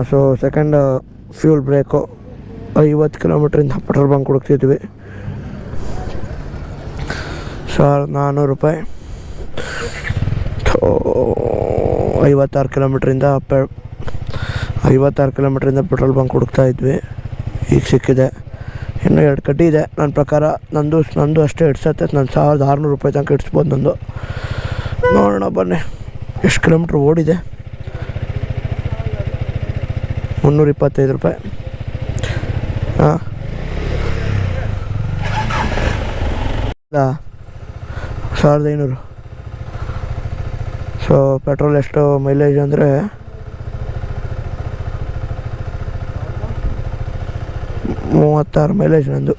So second fuel break 50 ಕಿಲೋಮೀಟ್ರಿಂದ petrol bunk ಹುಡುಕ್ತಿದ್ವಿ. 1400 ರೂಪಾಯಿ. 56 ಕಿಲೋಮೀಟ್ರಿಂದ 56 ಕಿಲೋಮೀಟ್ರಿಂದ ಪೆಟ್ರೋಲ್ ಬಂಕ್ ಹುಡುಕ್ತಾ ಇದ್ವಿ. ಈಗ ಸಿಕ್ಕಿದೆ. ಇನ್ನೂ 2 ಕಡ್ಡಿ ಇದೆ. ನನ್ನ ಪ್ರಕಾರ ನಂದು ಅಷ್ಟೇ ಇಡ್ಸತ್ತೆ. ನಾನು 1600 ರೂಪಾಯಿ ತನಕ ಇಡ್ಸ್ಬೋದು ನಂದು. ನೋಡೋಣ ಬನ್ನಿ ಎಷ್ಟು ಕಿಲೋಮೀಟ್ರ್ ಓಡಿದೆ. 325 ರೂಪಾಯಿ. 1500. ಸೊ ಪೆಟ್ರೋಲ್ ಎಷ್ಟು ಮೈಲೇಜ್ ಅಂದರೆ 36 ಮೈಲೇಜ್ ನಂದು.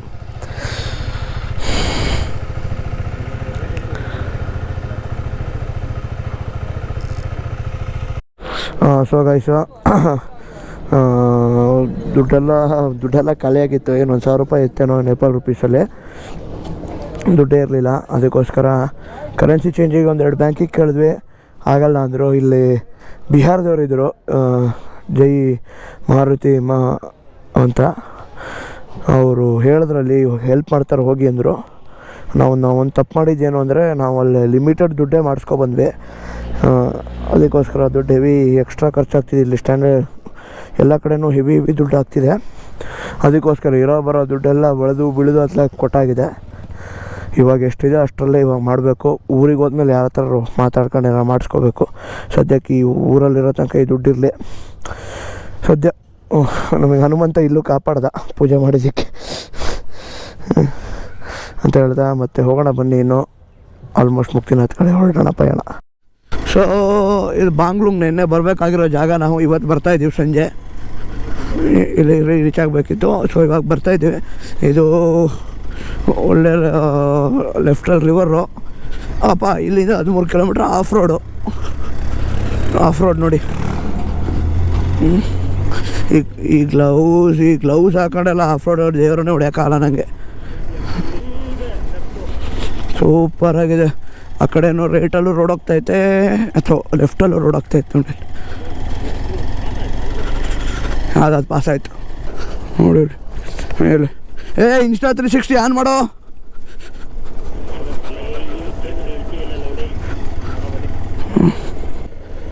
ಸೊ ಗೈಸು ದುಡ್ಡೆಲ್ಲ ಖಾಲಿಯಾಗಿತ್ತು. ಏನು 1000 ರೂಪಾಯಿ ಇತ್ತೇನೋ ನೇಪಾಲ್ ರುಪೀಸಲ್ಲಿ. ದುಡ್ಡೇ ಇರಲಿಲ್ಲ. ಅದಕ್ಕೋಸ್ಕರ ಕರೆನ್ಸಿ ಚೇಂಜಿಗೆ 1-2 ಬ್ಯಾಂಕಿಗೆ ಕೇಳಿದ್ವಿ. ಆಗಲ್ಲ ಅಂದರು. ಇಲ್ಲಿ ಬಿಹಾರದವ್ರು ಇದ್ದರು, ಜೈ ಮಾರುತಿ ಅಂತ. ಅವರು ಹೇಳಿದ್ರಲ್ಲಿ ಹೆಲ್ಪ್ ಮಾಡ್ತಾರೆ ಹೋಗಿ ಅಂದರು. ನಾವು ಒಂದು ತಪ್ಪು ಮಾಡಿದ್ದೇನು ಅಂದರೆ ನಾವು ಅಲ್ಲಿ ಲಿಮಿಟೆಡ್ ದುಡ್ಡೇ ಮಾಡಿಸ್ಕೊಬಂದ್ವಿ. ಅದಕ್ಕೋಸ್ಕರ ದುಡ್ಡು ಹೆವಿ ಎಕ್ಸ್ಟ್ರಾ ಖರ್ಚಾಗ್ತಿದೆ. ಇಲ್ಲಿ ಸ್ಟ್ಯಾಂಡರ್ಡ್ ಎಲ್ಲ ಕಡೆನೂ ಹೆವಿ ದುಡ್ಡು ಆಗ್ತಿದೆ. ಅದಕ್ಕೋಸ್ಕರ ಇರೋ ಬರೋ ದುಡ್ಡೆಲ್ಲ ಬೀಳೋದು ಅತ್ಲ ಕೊಟ್ಟಾಗಿದೆ. ಇವಾಗ ಎಷ್ಟಿದೆ ಅಷ್ಟರಲ್ಲೇ ಇವಾಗ ಮಾಡಬೇಕು. ಊರಿಗೆ ಹೋದ್ಮೇಲೆ ಯಾರ ಹತ್ರ ಮಾತಾಡ್ಕೊಂಡು ಏನೋ ಮಾಡಿಸ್ಕೋಬೇಕು. ಸದ್ಯಕ್ಕೆ ಈ ಊರಲ್ಲಿರೋ ತನಕ ಈ ದುಡ್ಡಿರಲಿ. ಸದ್ಯ ನಮಗೆ ಹನುಮಂತ ಇಲ್ಲೂ ಕಾಪಾಡ್ದ ಪೂಜೆ ಮಾಡಿದ್ದಕ್ಕೆ ಅಂತ ಹೇಳ್ದ. ಮತ್ತು ಹೋಗೋಣ ಬನ್ನಿ, ಇನ್ನು ಆಲ್ಮೋಸ್ಟ್ ಮುಕ್ತಿನಾಥ್ ಕಡೆ ಹೊರಡೋಣ ಪಯಣ. ಸೊ ಇದು ಬಾಂಗ್ಲೂಂಗ್ ನೆನ್ನೆ ಬರಬೇಕಾಗಿರೋ ಜಾಗ. ನಾವು ಇವತ್ತು ಬರ್ತಾಯಿದ್ದೀವಿ ಸಂಜೆ. ಇಲ್ಲಿ ರೀಚ್ ಆಗಬೇಕಿತ್ತು. ಸೊ ಇವಾಗ ಬರ್ತಾಯಿದ್ದೀವಿ. ಇದು ಒಳ್ಳೆ ಲೆಫ್ಟಲ್ಲಿ ರಿವರು. ಇಲ್ಲಿಂದ 13 ಕಿಲೋಮೀಟ್ರ್ ಆಫ್ ರೋಡ್ ನೋಡಿ. ಈ ಗ್ಲೌಸ್ ಹಾಕೊಂಡೆಲ್ಲ ಆಫ್ ರೋಡ್ ದೇವರನ್ನೇ ಹೊಡೆಯೋಕ್ಕಾಗಲ್ಲ ನನಗೆ. ಸೂಪರಾಗಿದೆ. ಆ ಕಡೆನೂ ರೈಟಲ್ಲೂ ರೋಡ್ ಹೋಗ್ತೈತೆ, ಅಥವಾ ಲೆಫ್ಟಲ್ಲೂ ರೋಡ್ ಹೋಗ್ತೈತೆ ನೋಡಿ. ಅದು ಪಾಸ್ ಆಯಿತು ನೋಡಿ ಮೇಲೆ. ಇನ್ಸ್ಟಾ 360 ಆನ್ ಮಾಡೋ.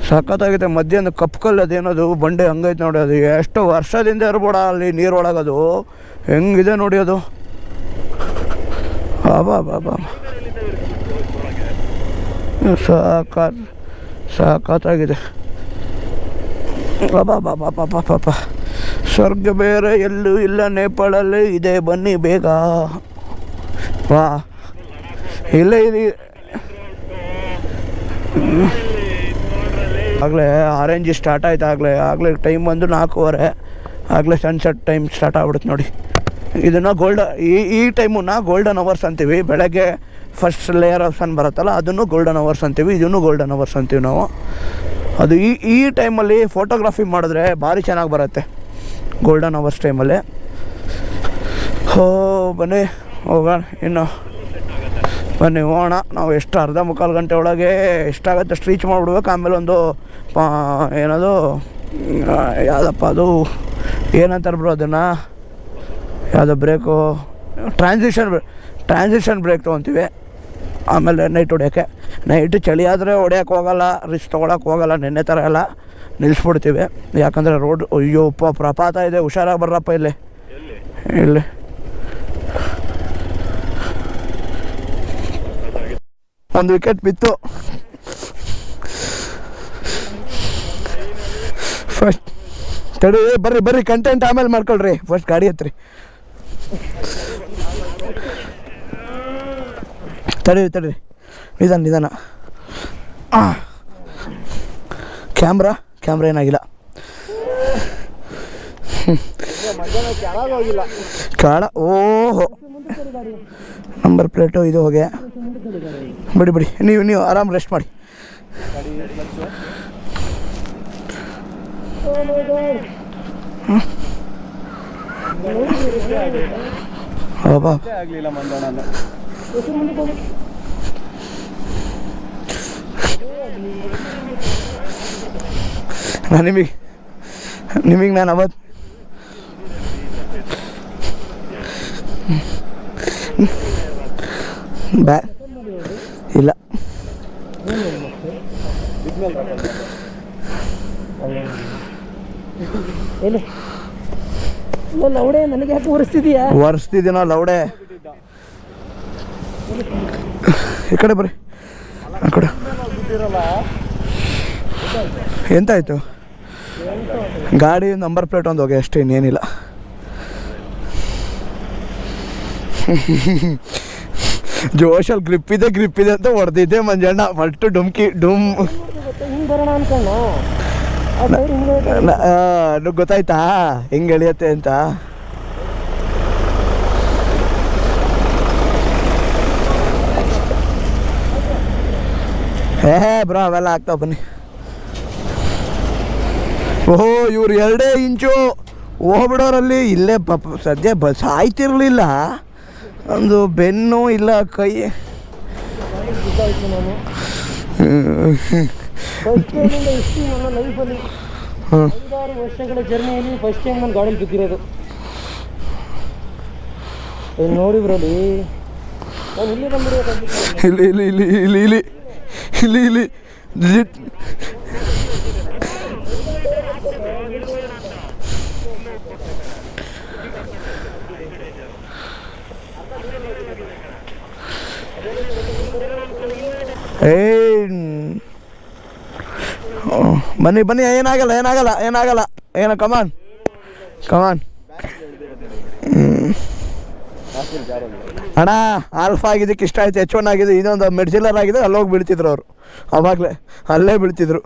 ಸಖತ್ತಾಗಿದೆ. ಮಧ್ಯಾಹ್ನ ಕಪ್ಪು ಅದೇನದು ಬಂಡೆ ಹಂಗೈತೆ ನೋಡಿ. ಅದು ಎಷ್ಟು ವರ್ಷದಿಂದ ಇರ್ಬೋಡ ಅಲ್ಲಿ ನೀರೊಳಗದು ಹೆಂಗಿದೆ ನೋಡಿ. ಅದು ಬಾಬಾ ಸಾಕಾಗಿದೆ. ಪಾಪ ಸ್ವರ್ಗ ಬೇರೆ ಎಲ್ಲೂ ಇಲ್ಲ, ನೇಪಾಳಲ್ಲಿ ಇದೆ, ಬನ್ನಿ ಬೇಗ. ವಾ ಇಲ್ಲೇ ಇದೆ. ಆಗಲೇ ಆರೆಂಜ್ ಸ್ಟಾರ್ಟ್ ಆಯ್ತು. ಆಗಲೇ ಟೈಮ್ ಬಂದು 4:15. ಆಗಲೇ ಸನ್ಸೆಟ್ ಟೈಮ್ ಸ್ಟಾರ್ಟ್ ಆಗ್ಬಿಡುತ್ತೆ ನೋಡಿ. ಇದನ್ನು ಈ ಟೈಮನ್ನ ಗೋಲ್ಡನ್ ಅವರ್ಸ್ ಅಂತೀವಿ. ಬೆಳಗ್ಗೆ ಫಸ್ಟ್ ಲೇಯರ್ ಆಫ್ ಸನ್ ಬರುತ್ತಲ್ಲ, ಅದನ್ನು ಗೋಲ್ಡನ್ ಅವರ್ಸ್ ಅಂತೀವಿ. ಇದನ್ನು ಗೋಲ್ಡನ್ ಅವರ್ಸ್ ಅಂತೀವಿ ನಾವು. ಅದು ಈ ಟೈಮಲ್ಲಿ ಫೋಟೋಗ್ರಫಿ ಮಾಡಿದ್ರೆ ಭಾರಿ ಚೆನ್ನಾಗಿ ಬರುತ್ತೆ, ಗೋಲ್ಡನ್ ಅವರ್ಸ್ ಟೈಮಲ್ಲಿ. ಬನ್ನಿ ಹೋಗೋಣ. ಇನ್ನು ಬನ್ನಿ ಹೋಗೋಣ. ನಾವು ಎಷ್ಟು ಅರ್ಧ ಮುಕ್ಕಾಲು ಗಂಟೆ ಒಳಗೆ ಎಷ್ಟಾಗುತ್ತೆ ಅಷ್ಟು ರೀಚ್ ಮಾಡಿಬಿಡ್ಬೇಕು. ಆಮೇಲೆ ಒಂದು ಏನದು ಯಾವುದಪ್ಪ ಅದು ಏನಂತಾರೆ ಬ್ರೋ ಅದನ್ನು, ಯಾವುದೋ ಬ್ರೇಕು, ಟ್ರಾನ್ಸಿಷನ್ ಬ್ರೇಕ್ ತೊಗೊತೀವಿ. ಆಮೇಲೆ ನೈಟ್ ಹೊಡ್ಯೋಕ್ಕೆ. ನೈಟು ಚಳಿ ಆದರೆ ಹೊಡ್ಯೋಕ್ಕೆ ಹೋಗಲ್ಲ, ರಿಸ್ಕ್ ತೊಗೊಳಕ್ಕೆ ಹೋಗಲ್ಲ. ನೆನ್ನೆ ಥರ ಎಲ್ಲ ನಿಲ್ಲಿಸ್ಬಿಡ್ತೀವಿ. ಯಾಕಂದರೆ ರೋಡ್ ಅಯ್ಯೋಪ್ಪ ಪ್ರಪಾತ ಇದೆ, ಹುಷಾರಾಗಿ ಬರ್ರಪ್ಪ. ಇಲ್ಲಿ ಒಂದು ವಿಕೆಟ್ ಬಿತ್ತು. ಫಸ್ಟ್ ತಡಿ, ಬರ್ರಿ ಕಂಟೆಂಟ್ ಆಮೇಲೆ ಮಾಡ್ಕೊಳ್ರಿ. ಫಸ್ಟ್ ಗಾಡಿ ಹತ್ರಿ. ತಡಿ ನಿಧಾನ. ಕ್ಯಾಮ್ರಾ ಏನಾಗಿಲ್ಲ. ಕಾಳ ಓಹೋ ನಂಬರ್ ಪ್ಲೇಟು ಇದು ಹೋಗಿ ಬಿಡಿ. ನೀವು ಆರಾಮ್ ರೆಸ್ಟ್ ಮಾಡಿ. ನಾನು ನಿಮಗೆ ನಾನು ಅವತ್ತು ಇಲ್ಲ ಲೌಡೆ ನನಗೆ ಯಾಕೆ ಒರೆಸ್ತಿದ್ದೀನೋ ಲೌಡೆ. ಈ ಕಡೆ ಬರ್ರಿ, ಆ ಕಡೆ. ಎಂತಾಯ್ತು? ಗಾಡಿ ನಂಬರ್ ಪ್ಲೇಟ್ ಒಂದು ಹೋಗಿ ಅಷ್ಟೇ, ಇನ್ನೇನಿಲ್ಲ. ಜೋಶಲ್ಲಿ ಗ್ರಿಪ್ ಇದೆ ಅಂತ ಹೊಡೆದಿದ್ದೆ ಮಂಜಣ್ಣ. ಮಟ್ಟು ಡುಮ್ಕಿ ಡುಮ್ ಬರೋಣ ಅನ್ಕೊಂಡು ಗೊತ್ತಾಯ್ತಾ ಹೆಂಗೆ ಎಳಿಯತ್ತೆ ಅಂತ. ಬ್ರೋ ಅವೆಲ್ಲ ಆಗ್ತಾವ ಬನ್ನಿ. ಓಹೋ ಇವ್ರು 2 ಇಂಚು ಹೋಗ್ಬಿಡೋರಲ್ಲಿ ಇಲ್ಲೇ ಸದ್ಯ ಬಸ್ ಆಯ್ತಿರ್ಲಿಲ್ಲ. ಒಂದು ಬೆನ್ನು ಇಲ್ಲ ಕೈ. ನನ್ನ ಲೈಫಲ್ಲಿ 5-6 ವರ್ಷಗಳ ಜರ್ನಿಯಲ್ಲಿ ಫಸ್ಟ್ ಟೈಮ್ ನಾನು ಗಾಡೀಲಿ ಬಿದ್ದಿರೋದು. ನೋಡಿ ಬ್ರಲ್ಲಿ ನಾನು ಇಲ್ಲಿ ಬಂದಿರೋದು. ಇಲ್ಲಿ ಬನ್ನಿ ಏನಾಗಲ್ಲ ಏನೋ ಕಮಾನ್ ಅಣ್ಣ. ಆಲ್ಫಾ ಆಗಿದ್ದಕ್ಕೆ ಇಷ್ಟ ಆಯ್ತು, H1 ಆಗಿದೆ, ಇನ್ನೊಂದು ಮೆಡ್ಸಿಲರ್ ಆಗಿದೆ. ಅಲ್ಲಿ ಹೋಗಿ ಬೀಳ್ತಿದ್ರು ಅವರು, ಅವಾಗಲೇ ಅಲ್ಲೇ ಬೀಳ್ತಿದ್ರು.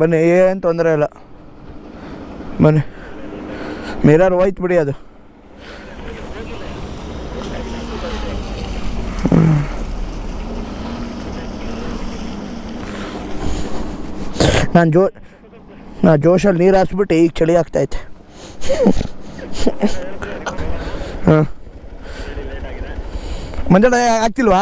ಬನ್ನಿ, ಏನು ತೊಂದರೆ ಇಲ್ಲ, ಬನ್ನಿ. ಮಿರರ್ ಹೋಯ್ತು ಬಿಡಿ ಅದು. ನಾನು ಜೋಶಲ್ಲಿ ನೀರು ಹಾರಿಸ್ಬಿಟ್ಟು ಈಗ ಚಳಿ ಆಗ್ತೈತೆ. ಹಾಂ ಮಂಜಣ್ಣ ಆಗ್ತಿಲ್ವಾ?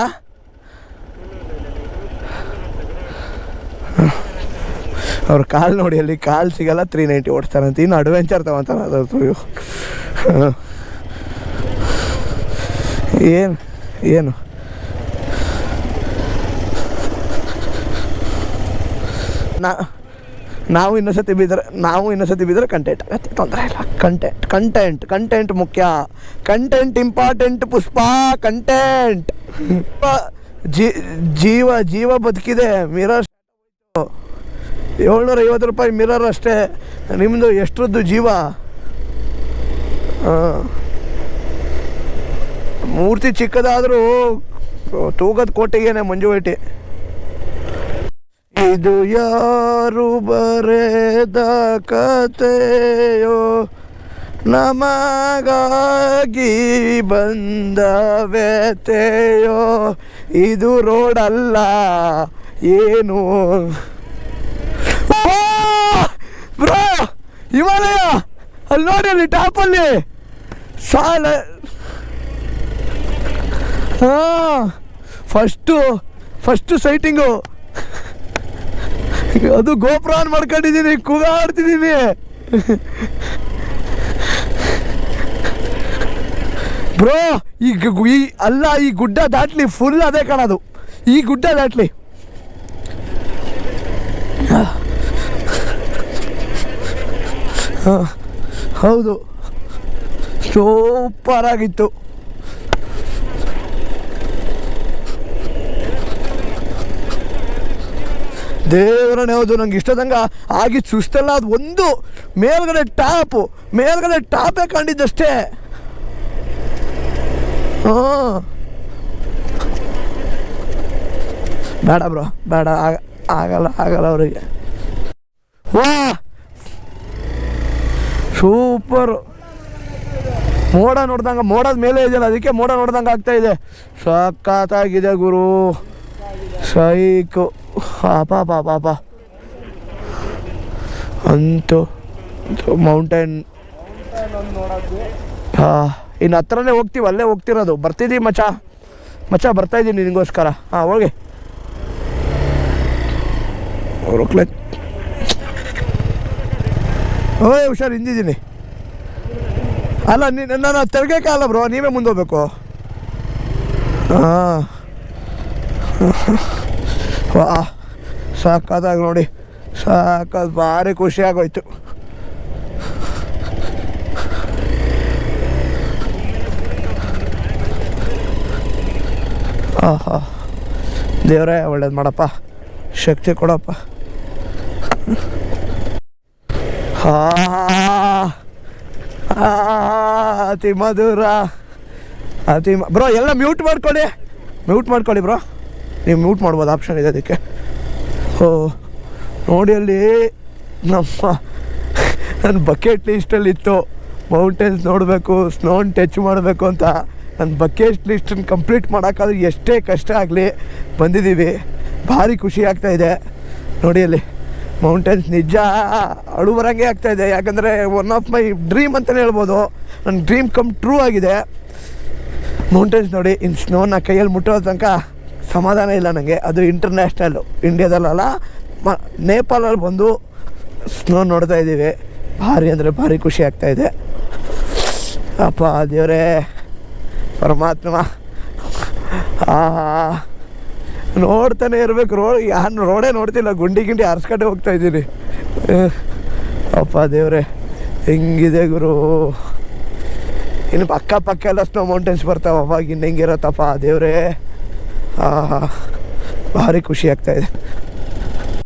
ಅವ್ರ ಕಾಲು ನೋಡಿ, ಅಲ್ಲಿ ಕಾಲು ಸಿಗಲ್ಲ, 390 ಓಡಿಸ್ತಾರಂತ. ಇನ್ನು ಅಡ್ವೆಂಚರ್ ತಗೊತಾನೆ ಅದ್ರದ್ದು. ಏನು ನಾವು ಇನ್ನೊಂದ್ಸತಿ ಬಿದ್ದರೆ ಕಂಟೆಂಟ್ ಆಗತ್ತೆ, ತೊಂದರೆ ಇಲ್ಲ. ಕಂಟೆಂಟ್ ಮುಖ್ಯ. ಕಂಟೆಂಟ್ ಇಂಪಾರ್ಟೆಂಟ್ ಪುಷ್ಪ. ಕಂಟೆಂಟ್ ಜೀವ ಬದುಕಿದೆ. ಮಿರರ್ 750 ರೂಪಾಯಿ ಮಿರರ್ ಅಷ್ಟೇ. ನಿಮ್ಮದು ಎಷ್ಟರದ್ದು ಜೀವ? ಮೂರ್ತಿ ಚಿಕ್ಕದಾದರೂ ತೂಗದ ಕೋಟೆಗೇನೆ ಮಂಜುವೈಟಿ. ಇದು ಯಾರು ಬರೆದ ಕತೆಯೋ, ನಮಗಾಗಿ ಬಂದ ವ್ಯತೆಯೋ, ಇದು ರೋಡಲ್ಲ ಏನು. ಬ್ರೋ ಹಿಮಾಲಯ ಅಲ್ಲಿ ನೋಡಿ, ಅಲ್ಲಿ ಟಾಪಲ್ಲಿ ಸಾಲ. ಹಾಂ ಫಸ್ಟು ಸೈಟಿಂಗು. ಅದು ಗೋಪುರ ಆನ್ ಮಾಡ್ಕೊಂಡಿದ್ದೀನಿ, ಕೂಗಾಡ್ತಿದ್ದೀನಿ. ಬ್ರೋ ಈ ಗುಡ್ಡ ದಾಟ್ಲಿ ಫುಲ್ ಅದೇ ಕಾಣೋದು. ಈ ಗುಡ್ಡ ದಾಟ್ಲಿ ಹೌದು, ಸೂಪರ್ ಆಗಿತ್ತು. ದೇವರನ್ನೇ ಹೌದು. ನಂಗೆ ಇಷ್ಟದಂಗ ಆಗಿದ್ದು ಸುಸ್ತಲ್ಲ. ಅದು ಒಂದು ಮೇಲ್ಗಡೆ ಟಾಪೇ ಕಂಡಿದ್ದಷ್ಟೇ. ಹಾಂ ಬೇಡ ಬ್ರೋ, ಬೇಡ, ಆಗಲ್ಲ ಅವರಿಗೆ. ವಾ ಸೂಪರು. ಮೋಡದ ಮೇಲೆ ಇದೆಯಲ್ಲ, ಅದಕ್ಕೆ ಮೋಡ ನೋಡ್ದಂಗೆ ಆಗ್ತಾ ಇದೆ. ಸಖತ್ತಾಗಿದೆ ಗುರು, ಸೈಕು. ಪಾಪ ಅಂತೂ ಮೌಂಟೇನ್. ಇನ್ನು ಹತ್ರನೇ ಹೋಗ್ತೀವಿ, ಅಲ್ಲೇ ಹೋಗ್ತಿರೋದು. ಬರ್ತಿದ್ದೀವಿ ಮಚ್ಚ ಬರ್ತಾಯಿದ್ದೀನಿ ನಿನಗೋಸ್ಕರ. ಹೋಗಿ ಕ್ಲಚ್. ಓಯ್ ಹುಷಾರು, ಹಿಂದಿದ್ದೀನಿ. ಅಲ್ಲ ನಾನು ತೆರ್ಗಕ್ಕಾಗಲ್ಲ ಬ್ರೋ, ನೀವೇ ಮುಂದೆ ಹೋಗ್ಬೇಕು. ಹಾಂ ವಾ ಸಾಕಾದಾಗ ನೋಡಿ, ಸಾಕಾದ ಭಾರಿ ಖುಷಿಯಾಗೋಯ್ತು. ಹಾಂ ದೇವರೇ ಒಳ್ಳೇದು ಮಾಡಪ್ಪ, ಶಕ್ತಿ ಕೊಡಪ್ಪ. ಅತಿ ಮಧುರ ಬ್ರೋ. ಎಲ್ಲ ಮ್ಯೂಟ್ ಮಾಡ್ಕೊಳ್ಳಿ ಬ್ರೋ. ನೀವು ಮ್ಯೂಟ್ ಮಾಡ್ಬೋದು, ಆಪ್ಷನ್ ಇದೆ ಅದಕ್ಕೆ. ಓ ನೋಡಿ, ಅಲ್ಲಿ ನನ್ನ ಬಕೆಟ್ ಲಿಸ್ಟಲ್ಲಿತ್ತು ಮೌಂಟೇನ್ಸ್ ನೋಡಬೇಕು, ಸ್ನೋನ್ ಟಚ್ ಮಾಡಬೇಕು ಅಂತ. ನನ್ನ ಬಕೆಟ್ ಲಿಸ್ಟನ್ನು ಕಂಪ್ಲೀಟ್ ಮಾಡೋಕ್ಕಾದ್ರೆ ಎಷ್ಟೇ ಕಷ್ಟ ಆಗಲಿ ಬಂದಿದ್ದೀವಿ. ಭಾರಿ ಖುಷಿ ಆಗ್ತಾಯಿದೆ ನೋಡಿ. ಅಲ್ಲಿ ಮೌಂಟೇನ್ಸ್ ನಿಜ ಅಳು ಬರೋಂಗೆ ಆಗ್ತಾಯಿದೆ. ಯಾಕಂದರೆ ಒನ್ ಆಫ್ ಮೈ ಡ್ರೀಮ್ ಅಂತಲೇ ಹೇಳ್ಬೋದು. ನನ್ನ ಡ್ರೀಮ್ ಕಮ್ ಟ್ರೂ ಆಗಿದೆ ಮೌಂಟೇನ್ಸ್ ನೋಡಿ. ಇನ್ನು ಸ್ನೋನ ಕೈಯಲ್ಲಿ ಮುಟ್ಟೋ ತನಕ ಸಮಾಧಾನ ಇಲ್ಲ ನನಗೆ. ಅದು ಇಂಟರ್ನ್ಯಾಷ್ನಲ್ಲು, ಇಂಡಿಯಾದಲ್ಲ, ನೇಪಾಳಲ್ಲಿ ಬಂದು ಸ್ನೋ ನೋಡ್ತಾ ಇದ್ದೀವಿ. ಭಾರಿ ಅಂದರೆ ಭಾರಿ ಖುಷಿ ಆಗ್ತಾಯಿದೆ. ಅಪ್ಪ ದೇವರೇ ಪರಮಾತ್ಮ, ನೋಡ್ತಾನೆ ಇರಬೇಕು. ರೋಡೇ ನೋಡ್ತಿಲ್ಲ, ಗುಂಡಿ ಹರ್ಸ್ಕೊಂಡೆ ಹೋಗ್ತಾ ಇದ್ದೀನಿ. ಅಪ್ಪ ದೇವರೇ ಹೆಂಗಿದೆ ಗುರು. ಇನ್ನು ಅಕ್ಕಪಕ್ಕ ಎಲ್ಲ ಸ್ನೋ ಮೌಂಟೇನ್ಸ್ ಬರ್ತಾವೆ, ಅವಾಗ ಇನ್ನು ಹೆಂಗಿರತ್ತಪ್ಪ ದೇವರೇ. ಭಾರಿ ಖುಷಿ ಆಗ್ತಾಯಿದೆ.